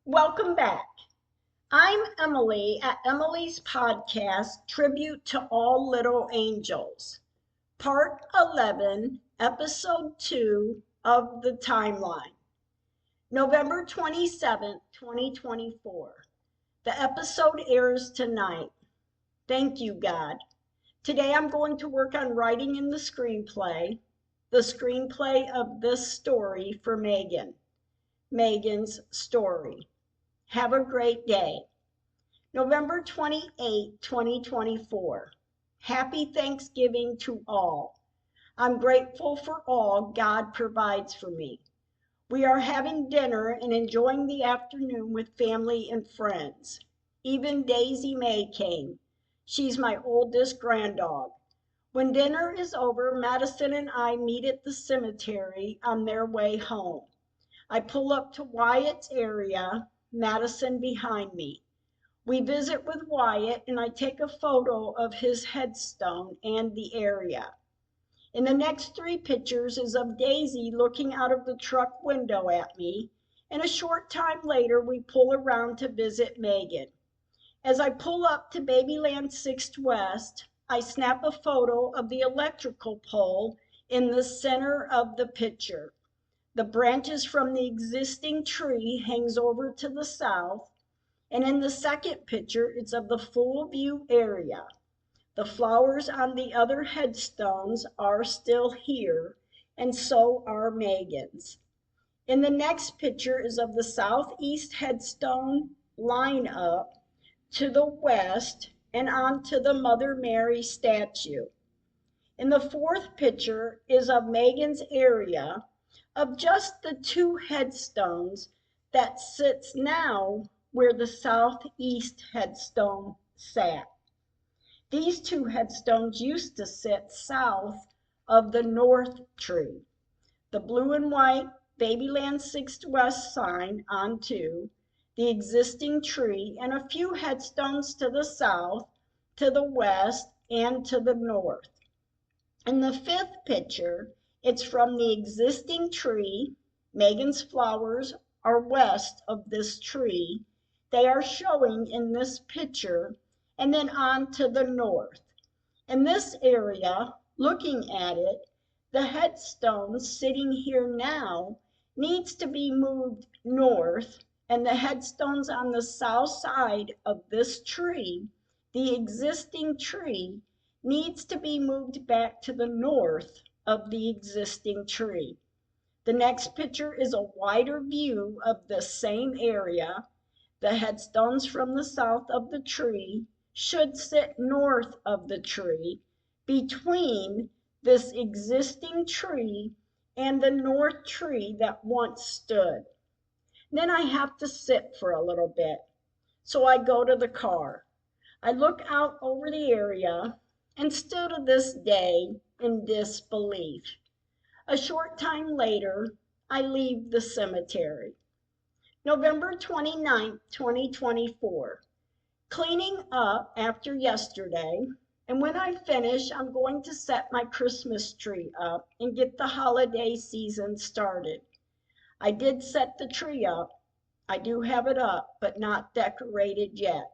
Welcome back. I'm Emily at Emily's podcast, Tribute to All Little Angels, Part 11, Episode 2 of the Timeline, November 27th, 2024. The episode airs tonight. Thank you, God. Today I'm going to work on writing in the screenplay of this story for Megan, Megan's story. Have a great day. November 28, 2024. Happy Thanksgiving to all. I'm grateful for all God provides for me. We are having dinner and enjoying the afternoon with family and friends. Even Daisy May came. She's my oldest granddog. When dinner is over, Madison and I meet at the cemetery on their way home. I pull up to Wyatt's area, Madison behind me. We visit with Wyatt and I take a photo of his headstone and the area. In the next three pictures is of Daisy looking out of the truck window at me, and a short time later we pull around to visit Megan. As I pull up to Babyland 6th West, I snap a photo of the electrical pole in the center of the picture. The branches from the existing tree hangs over to the south, and in the second picture, it's of the full view area. The flowers on the other headstones are still here, and so are Megan's. In the next picture is of the southeast headstone line up to the west and onto the Mother Mary statue. In the fourth picture is of Megan's area of just the two headstones that sits now where the southeast headstone sat. These two headstones used to sit south of the north tree. The blue and white Babyland 6th West sign onto the existing tree, and a few headstones to the south, to the west, and to the north. In the fifth picture, it's from the existing tree. Megan's flowers are west of this tree. They are showing in this picture, and then on to the north. In this area, looking at it, the headstone sitting here now needs to be moved north, and the headstones on the south side of this tree, the existing tree, needs to be moved back to the north of the existing tree. The next picture is a wider view of the same area. The headstones from the south of the tree should sit north of the tree, between this existing tree and the north tree that once stood. Then I have to sit for a little bit. So I go to the car. I look out over the area and still to this day in disbelief. A short time later, I leave the cemetery. November 29th, 2024. Cleaning up after yesterday, and when I finish, I'm going to set my Christmas tree up and get the holiday season started. I did set the tree up. I do have it up, but not decorated yet.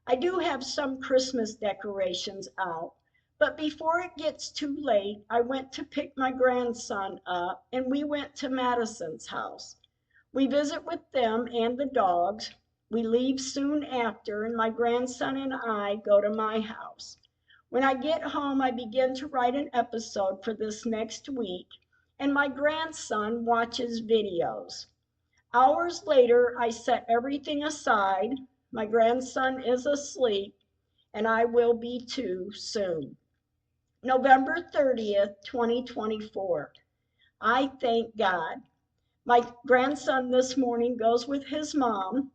I do have some Christmas decorations out, but before it gets too late, I went to pick my grandson up and we went to Madison's house. We visit with them and the dogs. We leave soon after, and my grandson and I go to my house. When I get home, I begin to write an episode for this next week, and my grandson watches videos. Hours later, I set everything aside. My grandson is asleep, and I will be too soon. November 30th, 2024. I thank God. My grandson this morning goes with his mom.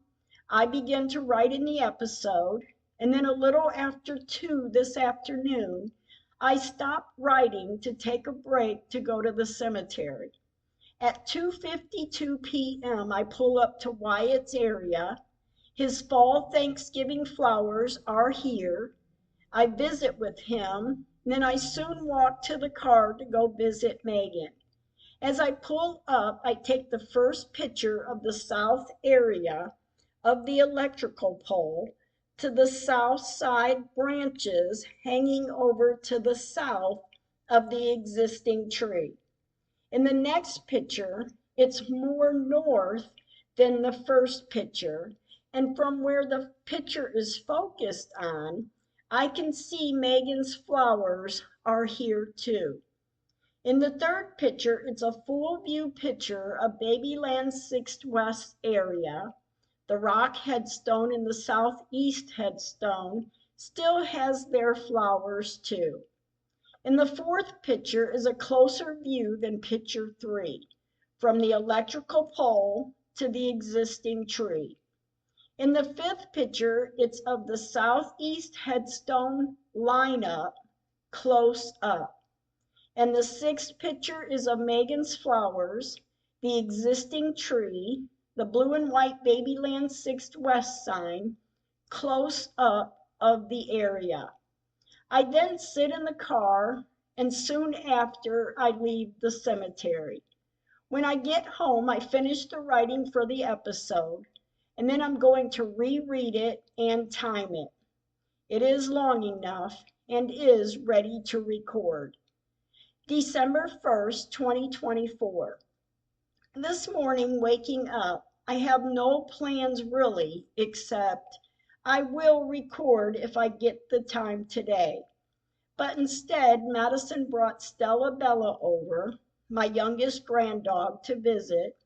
I begin to write in the episode, and then a little after 2 this afternoon, I stop writing to take a break to go to the cemetery. At 2:52 p.m., I pull up to Wyatt's area. His fall Thanksgiving flowers are here. I visit with him, then I soon walk to the car to go visit Megan. As I pull up, I take the first picture of the south area of the electrical pole to the south side branches hanging over to the south of the existing tree. In the next picture, it's more north than the first picture, and from where the picture is focused on, I can see Megan's flowers are here too. In the third picture, it's a full view picture of Babyland 6th West area. The rock headstone in the southeast headstone still has their flowers too. In the fourth picture is a closer view than picture 3, from the electrical pole to the existing tree. In the fifth picture, it's of the southeast headstone lineup close up. And the sixth picture is of Megan's flowers, the existing tree, the blue and white Babyland 6th West sign, close up of the area. I then sit in the car, and soon after I leave the cemetery. When I get home, I finish the writing for the episode, and then I'm going to reread it and time it. It is long enough and is ready to record. December 1st, 2024. This morning, waking up, I have no plans really, except I will record if I get the time today. But instead, Madison brought Stella Bella over, my youngest granddog, to visit.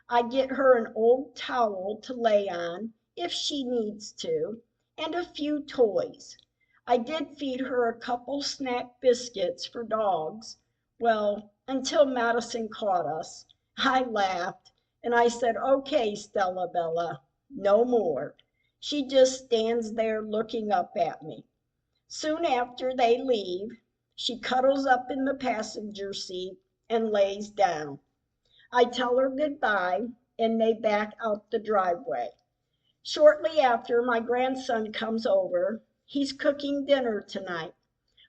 I get her an old towel to lay on if she needs to, and a few toys. I did feed her a couple snack biscuits for dogs. Well, until Madison caught us. I laughed, and I said, "Okay, Stella Bella, no more." She just stands there looking up at me. Soon after they leave, she cuddles up in the passenger seat and lays down. I tell her goodbye, and they back out the driveway. Shortly after, my grandson comes over. He's cooking dinner tonight.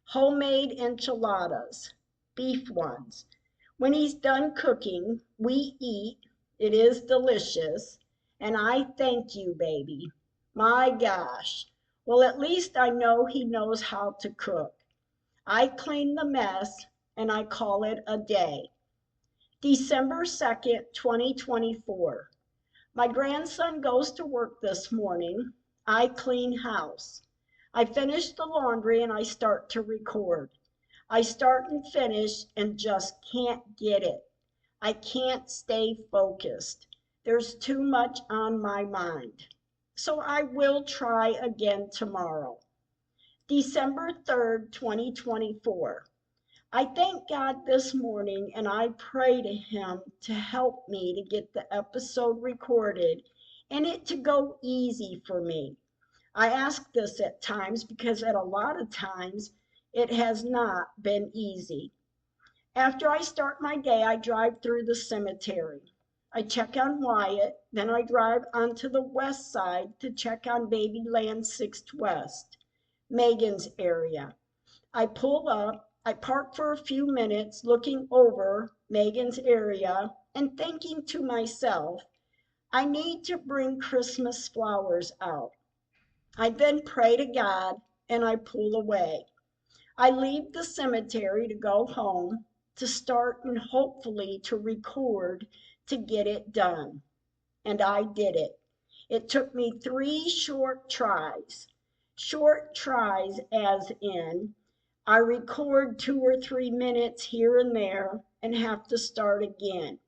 Homemade enchiladas, beef ones. When he's done cooking, we eat. It is delicious. And I thank you, baby. My gosh. Well, at least I know he knows how to cook. I clean the mess, and I call it a day. December 2nd, 2024. My grandson goes to work this morning. I clean house. I finish the laundry and I start to record. I start and finish and just can't get it. I can't stay focused. There's too much on my mind. So I will try again tomorrow. December 3rd, 2024. I thank God this morning and I pray to Him to help me to get the episode recorded and it to go easy for me. I ask this at times because at a lot of times it has not been easy. After I start my day, I drive through the cemetery. I check on Wyatt, then I drive onto the west side to check on Babyland 6th West, Megan's area. I pull up, I park for a few minutes looking over Megan's area and thinking to myself, I need to bring Christmas flowers out. I then pray to God and I pull away. I leave the cemetery to go home, to start and hopefully to record to get it done. And I did it. It took me 3 short tries. Short tries as in, I record 2 or 3 minutes here and there and have to start again.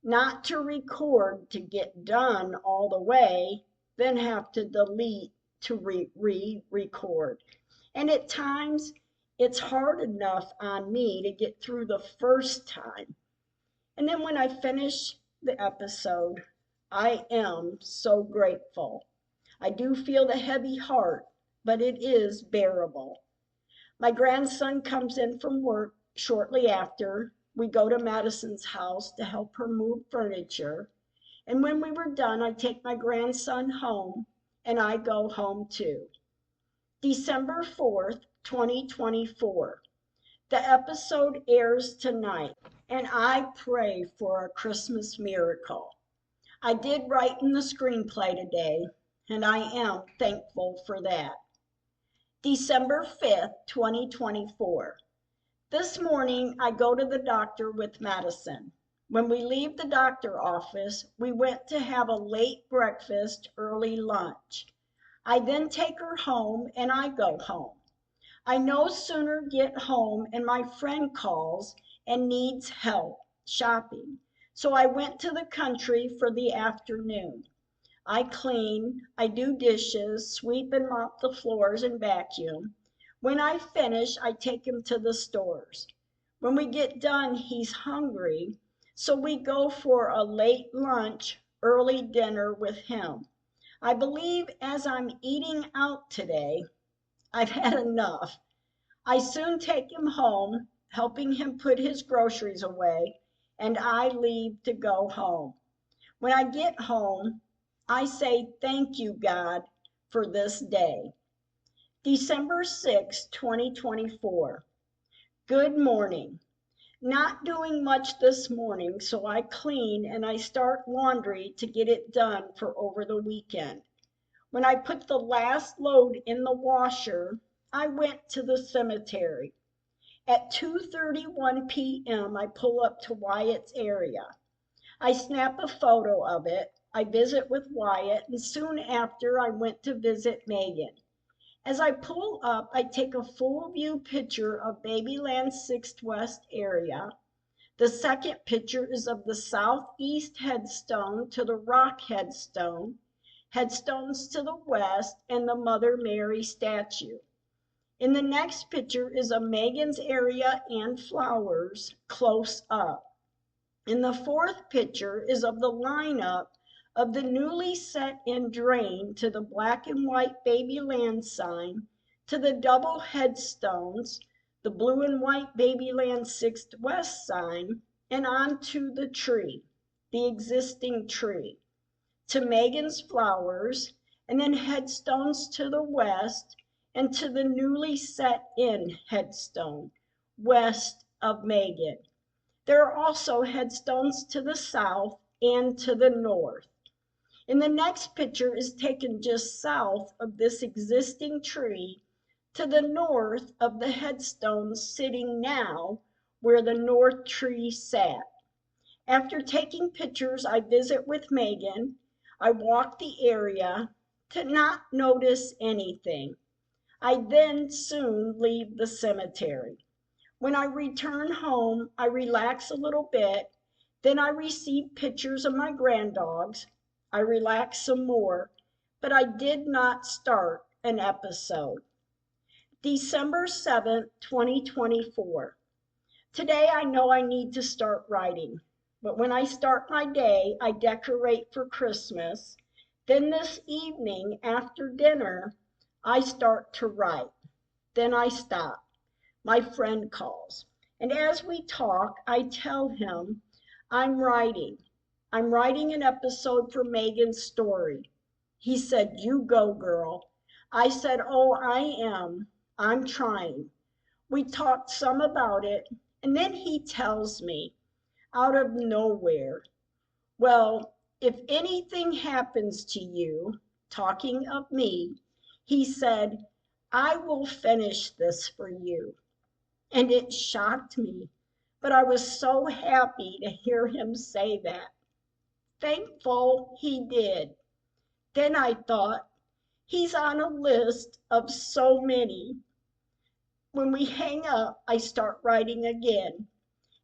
Not to record to get done all the way, then have to delete to re-record. And at times, it's hard enough on me to get through the first time. And then when I finish the episode, I am so grateful. I do feel the heavy heart, but it is bearable. My grandson comes in from work shortly after. We go to Madison's house to help her move furniture. And when we were done, I take my grandson home and I go home too. December 4th, 2024. The episode airs tonight and I pray for a Christmas miracle. I did write in the screenplay today, and I am thankful for that. December 5th, 2024. This morning, I go to the doctor with Madison. When we leave the doctor office, we went to have a late breakfast, early lunch. I then take her home and I go home. I no sooner get home and my friend calls and needs help shopping. So I went to the country for the afternoon. I clean, I do dishes, sweep and mop the floors and vacuum. When I finish, I take him to the stores. When we get done, he's hungry, so we go for a late lunch, early dinner with him. I believe as I'm eating out today, I've had enough. I soon take him home, helping him put his groceries away, and I leave to go home. When I get home, I say thank you, God, for this day. December 6, 2024. Good morning. Not doing much this morning, so I clean and I start laundry to get it done for over the weekend. When I put the last load in the washer, I went to the cemetery. At 2:31 p.m., I pull up to Wyatt's area. I snap a photo of it. I visit with Wyatt, and soon after, I went to visit Megan. As I pull up, I take a full view picture of Babyland 6th West area. The second picture is of the southeast headstone to the rock headstone, headstones to the west, and the Mother Mary statue. In the next picture is of Megan's area and flowers close up. In the fourth picture is of the lineup of the newly set in drain to the black and white Babyland sign, to the double headstones, the blue and white Babyland 6th West sign, and onto the tree, the existing tree, to Megan's flowers, and then headstones to the west, and to the newly set in headstone, west of Megan. There are also headstones to the south and to the north. In the next picture is taken just south of this existing tree, to the north of the headstones sitting now where the north tree sat. After taking pictures, I visit with Megan. I walk the area to not notice anything. I then soon leave the cemetery. When I return home, I relax a little bit. Then I receive pictures of my granddogs. I relax some more, but I did not start an episode. December 7th, 2024. Today I know I need to start writing, but when I start my day, I decorate for Christmas. Then this evening after dinner, I start to write. Then I stop. My friend calls, and as we talk, I tell him I'm writing. I'm writing an episode for Megan's story. He said, "You go, girl." I said, "Oh, I am. I'm trying." We talked some about it, and then he tells me, out of nowhere, "Well, if anything happens to you," talking of me, he said, "I will finish this for you." And it shocked me, but I was so happy to hear him say that. Thankful he did. Then I thought, he's on a list of so many. When we hang up, I start writing again.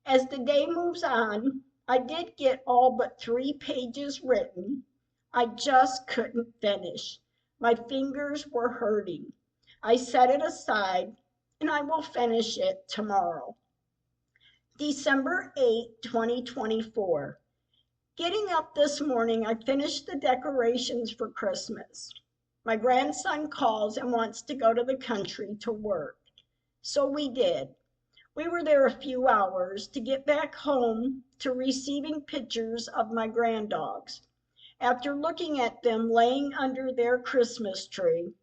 As the day moves on, I did get all but 3 pages written. I just couldn't finish. My fingers were hurting. I set it aside, and I will finish it tomorrow. December 8, 2024. Getting up this morning, I finished the decorations for Christmas. My grandson calls and wants to go to the country to work. So we did. We were there a few hours to get back home to receiving pictures of my granddogs. After looking at them laying under their Christmas tree,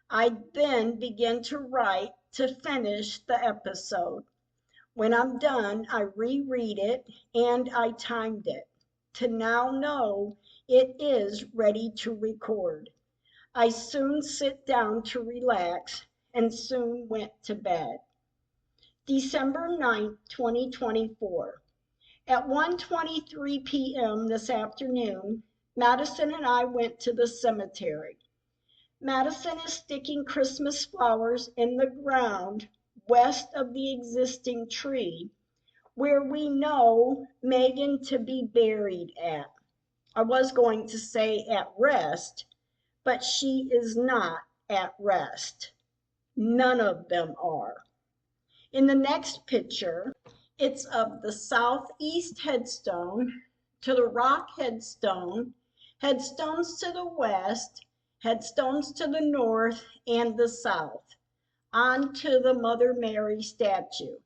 I then began to write to finish the episode. When I'm done, I reread it and I timed it to now know It is ready to record. I soon sit down to relax and soon went to bed. December 9th, 2024. At 1:23 p.m. this afternoon, Madison and I went to the cemetery. Madison is sticking Christmas flowers in the ground west of the existing tree where we know Megan to be buried at. I was going to say at rest, but she is not at rest. None of them are. In the next picture, it's of the southeast headstone to the rock headstone, headstones to the west, headstones to the north and the south, onto the Mother Mary statue.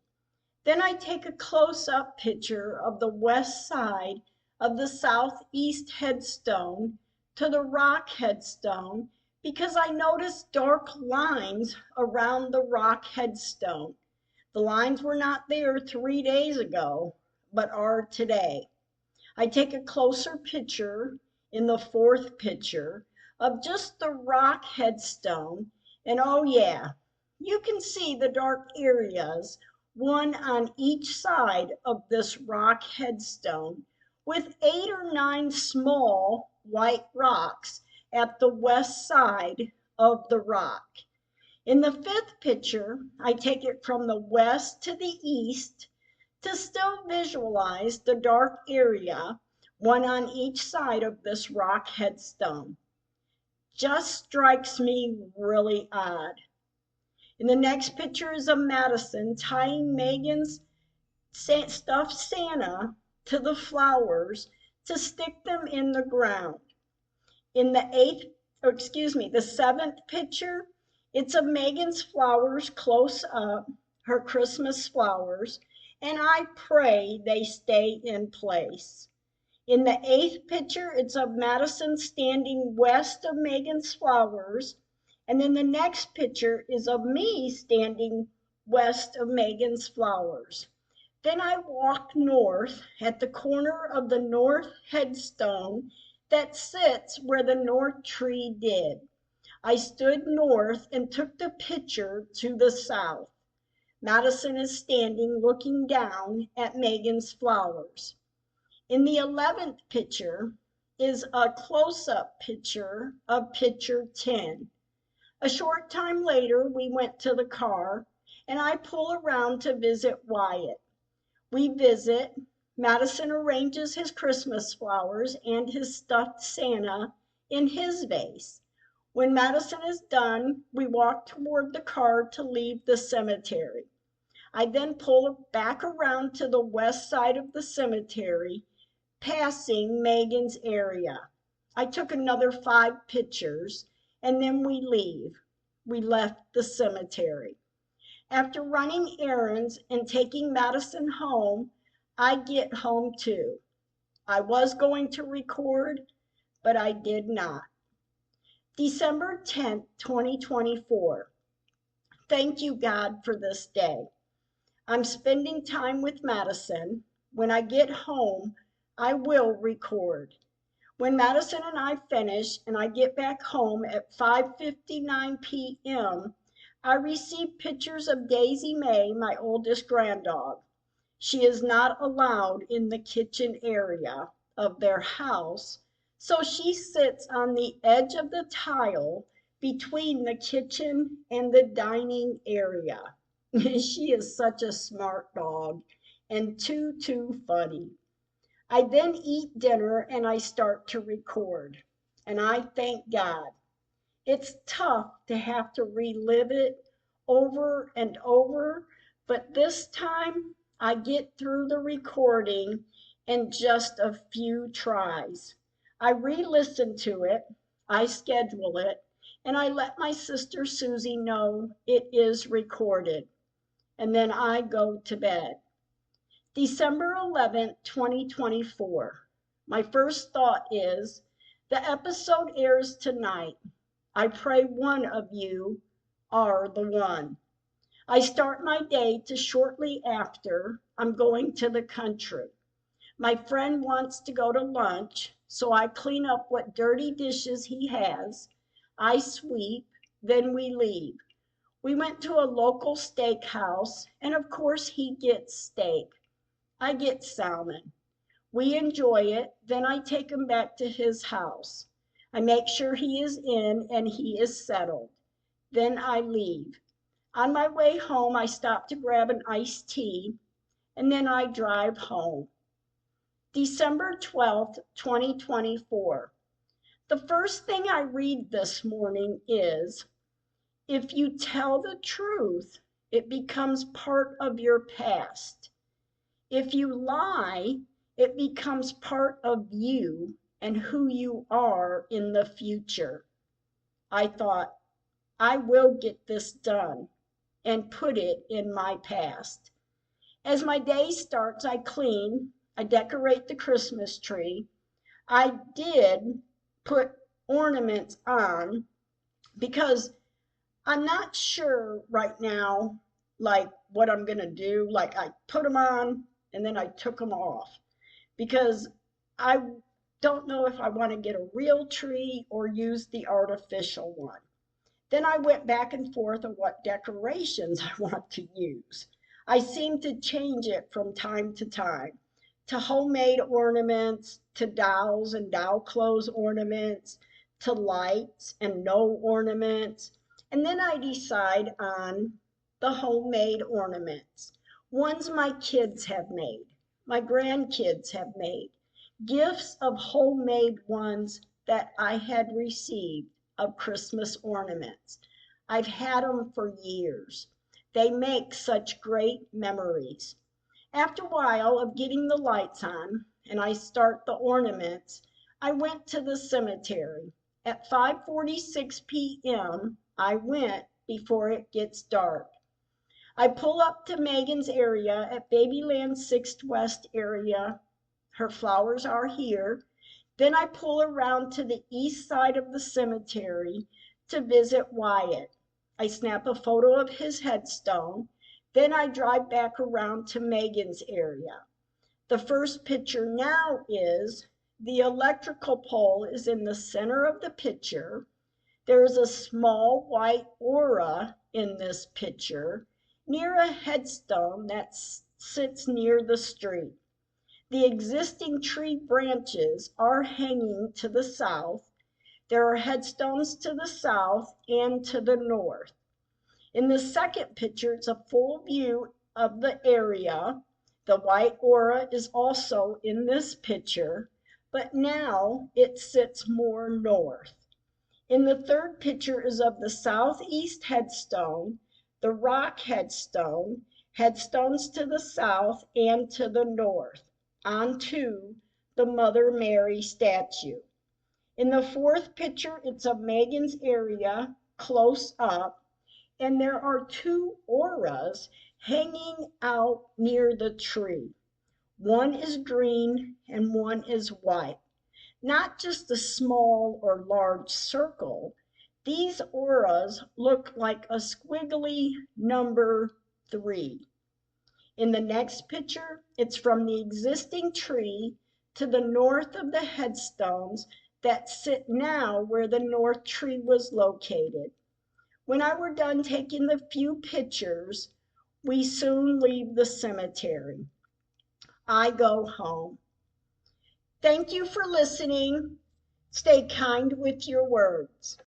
Then I take a close-up picture of the west side of the southeast headstone to the rock headstone because I noticed dark lines around the rock headstone. The lines were not there 3 days ago, but are today. I take a closer picture in the fourth picture of just the rock headstone, and oh yeah, you can see the dark areas, one on each side of this rock headstone, with 8 or 9 small white rocks at the west side of the rock. In the fifth picture, I take it from the west to the east to still visualize the dark area, one on each side of this rock headstone. Just strikes me really odd. In the next picture is of Madison tying Megan's stuffed Santa to the flowers to stick them in the ground. In the seventh picture, it's of Megan's flowers close up, her Christmas flowers, and I pray they stay in place. In the eighth picture, it's of Madison standing west of Megan's flowers, and then the next picture is of me standing west of Megan's flowers. Then I walk north at the corner of the north headstone that sits where the north tree did. I stood north and took the picture to the south. Madison is standing looking down at Megan's flowers. In the 11th picture is a close-up picture of picture 10. A short time later, we went to the car and I pull around to visit Wyatt. We visit. Madison arranges his Christmas flowers and his stuffed Santa in his vase. When Madison is done, we walk toward the car to leave the cemetery. I then pull back around to the west side of the cemetery, passing Megan's area. I took another 5 pictures, and then we leave. We left the cemetery. After running errands and taking Madison home, I get home too. I was going to record, but I did not. December 10th, 2024. Thank you, God, for this day. I'm spending time with Madison. When I get home, I will record. When Madison and I finish and I get back home at 5:59 p.m., I receive pictures of Daisy Mae, my oldest granddog. She is not allowed in the kitchen area of their house, so she sits on the edge of the tile between the kitchen and the dining area. She is such a smart dog and too funny. I then eat dinner and I start to record, and I thank God. It's tough to have to relive it over and over, but this time I get through the recording in just a few tries. I re-listen to it, I schedule it, and I let my sister Susie know it is recorded, and then I go to bed. December 11th, 2024. My first thought is, the episode airs tonight. I pray one of you are the one. I start my day to shortly after I'm going to the country. My friend wants to go to lunch, so I clean up what dirty dishes he has. I sweep, then we leave. We went to a local steakhouse, and of course he gets steak. I get salmon. We enjoy it, then I take him back to his house. I make sure he is in and he is settled. Then I leave. On my way home, I stop to grab an iced tea, and then I drive home. December 12th, 2024. The first thing I read this morning is, if you tell the truth, it becomes part of your past. If you lie, it becomes part of you and who you are in the future. I thought, I will get this done and put it in my past. As my day starts, I clean, I decorate the Christmas tree. I did put ornaments on because I'm not sure right now, like what I'm going to do. Like I put them on and then I took them off because I don't know if I want to get a real tree or use the artificial one. Then I went back and forth on what decorations I want to use. I seem to change it from time to homemade ornaments, to dolls and doll clothes ornaments, to lights and no ornaments. And then I decide on the homemade ornaments, ones my kids have made, my grandkids have made, gifts of homemade ones that I had received of Christmas ornaments. I've had them for years. They make such great memories. After a while of getting the lights on and I start the ornaments, I went to the cemetery. At 5:46 p.m., I went before it gets dark. I pull up to Megan's area at Babyland 6th West area. Her flowers are here. Then I pull around to the east side of the cemetery to visit Wyatt. I snap a photo of his headstone. Then I drive back around to Megan's area. The first picture now is the electrical pole is in the center of the picture. There is a small white aura in this picture near a headstone that sits near the street. The existing tree branches are hanging to the south. There are headstones to the south and to the north. In the second picture, it's a full view of the area. The white aura is also in this picture, but now it sits more north. In the third picture is of the southeast headstone, the rock headstone, headstones to the south and to the north, onto the Mother Mary statue. In the fourth picture, it's of Megan's area, close up, and there are two auras hanging out near the tree. One is green and one is white. Not just a small or large circle. These auras look like a squiggly number 3. In the next picture, it's from the existing tree to the north of the headstones that sit now where the north tree was located. When I were done taking the few pictures, we soon leave the cemetery. I go home. Thank you for listening. Stay kind with your words.